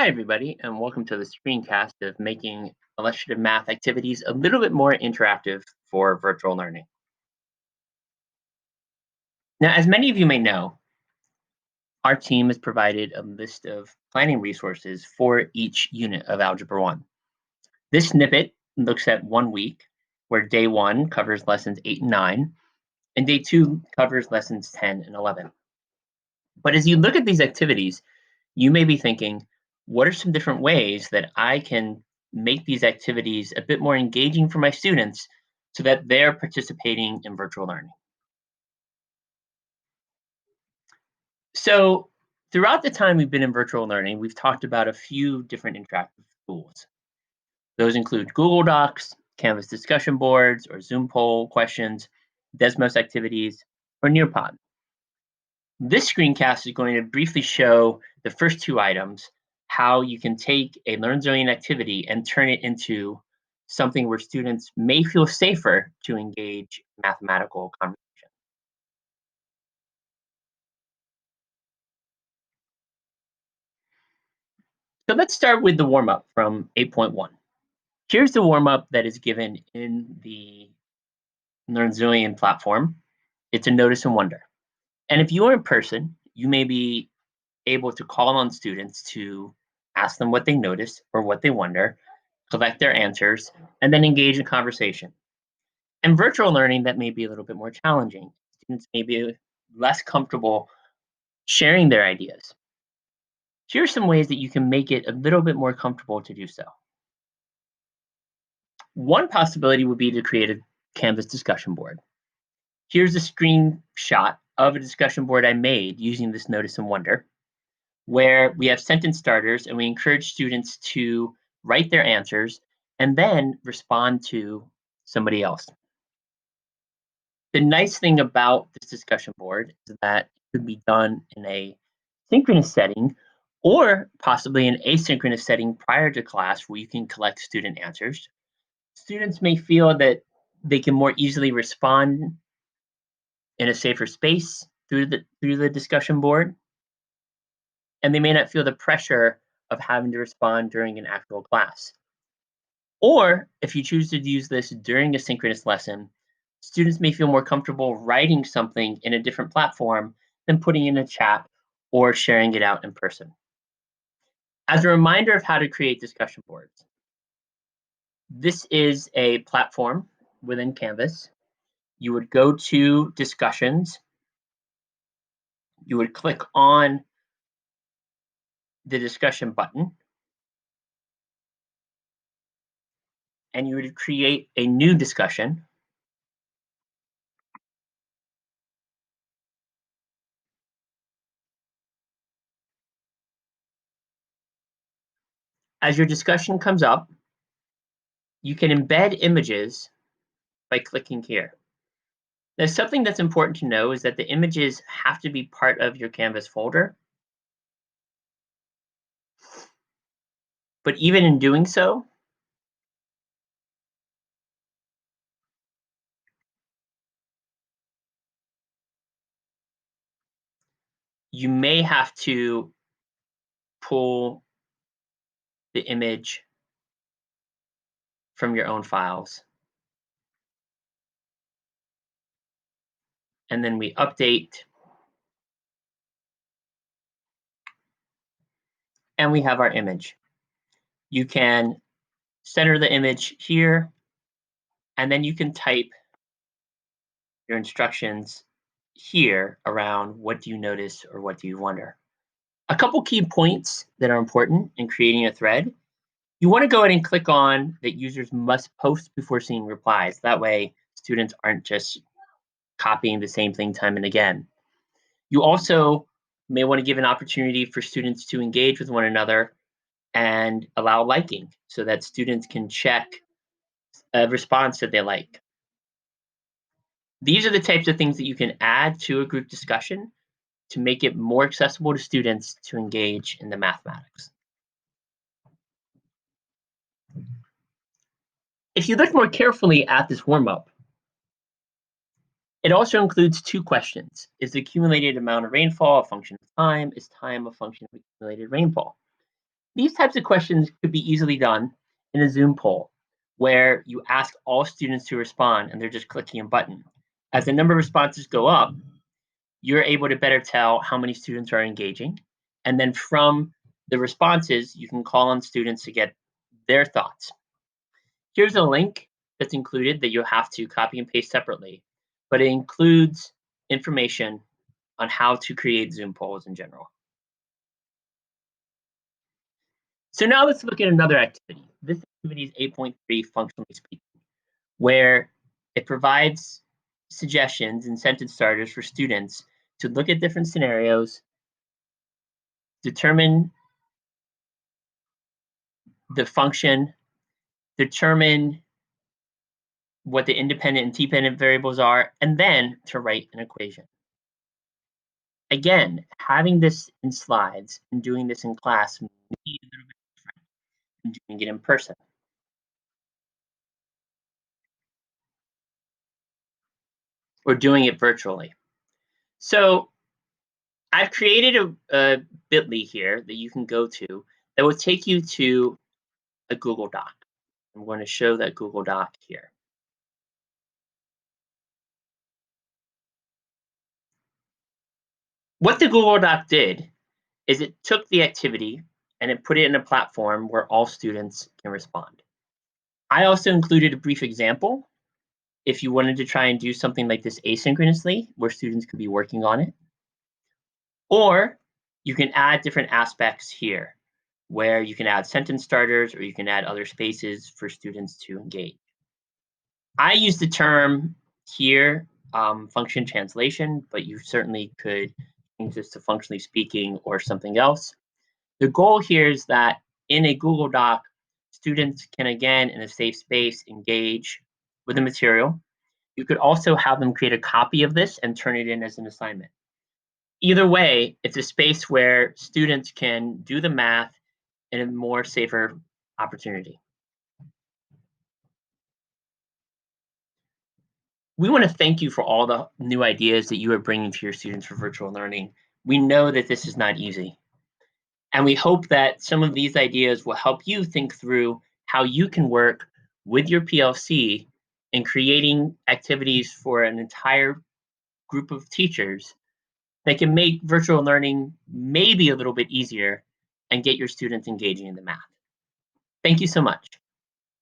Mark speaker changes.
Speaker 1: Hi, everybody, and welcome to the screencast of making illustrative math activities a little bit more interactive for virtual learning. Now, as many of you may know, our team has provided a list of planning resources for each unit of Algebra 1. This snippet looks at 1 week, where day 1 covers lessons 8 and 9, and day 2 covers lessons 10 and 11. But as you look at these activities, you may be thinking, what are some different ways that I can make these activities a bit more engaging for my students so that they're participating in virtual learning? So, throughout the time we've been in virtual learning, we've talked about a few different interactive tools. Those include Google Docs, Canvas discussion boards, or Zoom poll questions, Desmos activities, or Nearpod. This screencast is going to briefly show the first two items, how you can take a LearnZillion activity and turn it into something where students may feel safer to engage in mathematical conversation. So let's start with the warm-up from 8.1. Here's the warm-up that is given in the LearnZillion platform. It's a notice and wonder. And if you are in person, you may be able to call on students to ask them what they notice or what they wonder, collect their answers, and then engage in conversation. And virtual learning, that may be a little bit more challenging. Students may be less comfortable sharing their ideas. Here are some ways that you can make it a little bit more comfortable to do so. One possibility would be to create a Canvas discussion board. Here's a screenshot of a discussion board I made using this notice and wonder, where we have sentence starters and we encourage students to write their answers and then respond to somebody else. The nice thing about this discussion board is that it could be done in a synchronous setting or possibly an asynchronous setting prior to class where you can collect student answers. Students may feel that they can more easily respond in a safer space through the discussion board, and they may not feel the pressure of having to respond during an actual class. Or if you choose to use this during a synchronous lesson, students may feel more comfortable writing something in a different platform than putting in a chat or sharing it out in person. As a reminder of how to create discussion boards, this is a platform within Canvas. You would go to discussions, you would click on the discussion button, and you would create a new discussion. As your discussion comes up, you can embed images by clicking here. Now, something that's important to know is that the images have to be part of your Canvas folder. But even in doing so, you may have to pull the image from your own files. And then we update, and we have our image. You can center the image here, and then you can type your instructions here around what do you notice or what do you wonder. A couple key points that are important in creating a thread. You want to go ahead and click on that users must post before seeing replies. That way, students aren't just copying the same thing time and again. You also may want to give an opportunity for students to engage with one another and allow liking so that students can check a response that they like. These are the types of things that you can add to a group discussion to make it more accessible to students to engage in the mathematics. If you look more carefully at this warm-up, it also includes two questions. Is the accumulated amount of rainfall a function of time? Is time a function of accumulated rainfall? These types of questions could be easily done in a Zoom poll where you ask all students to respond and they're just clicking a button. As the number of responses go up, you're able to better tell how many students are engaging. And then from the responses, you can call on students to get their thoughts. Here's a link that's included that you'll have to copy and paste separately, but it includes information on how to create Zoom polls in general. So now let's look at another activity. This activity is 8.3, functionally speaking, where it provides suggestions and sentence starters for students to look at different scenarios, determine the function, determine what the independent and dependent variables are, and then to write an equation. Again, having this in slides and doing this in class may be a little bit different than doing it in person. Or doing it virtually. So I've created a bit.ly here that you can go to that will take you to a Google Doc. I'm going to show that Google Doc here. What the Google Doc did is it took the activity and it put it in a platform where all students can respond. I also included a brief example if you wanted to try and do something like this asynchronously, where students could be working on it. Or you can add different aspects here, where you can add sentence starters or you can add other spaces for students to engage. I use the term here, function translation, but you certainly could change this to functionally speaking or something else. The goal here is that in a Google Doc, students can, again, in a safe space, engage with the material. You could also have them create a copy of this and turn it in as an assignment. Either way, it's a space where students can do the math in a more safer opportunity. We want to thank you for all the new ideas that you are bringing to your students for virtual learning. We know that this is not easy. And we hope that some of these ideas will help you think through how you can work with your PLC in creating activities for an entire group of teachers that can make virtual learning maybe a little bit easier and get your students engaging in the math. Thank you so much.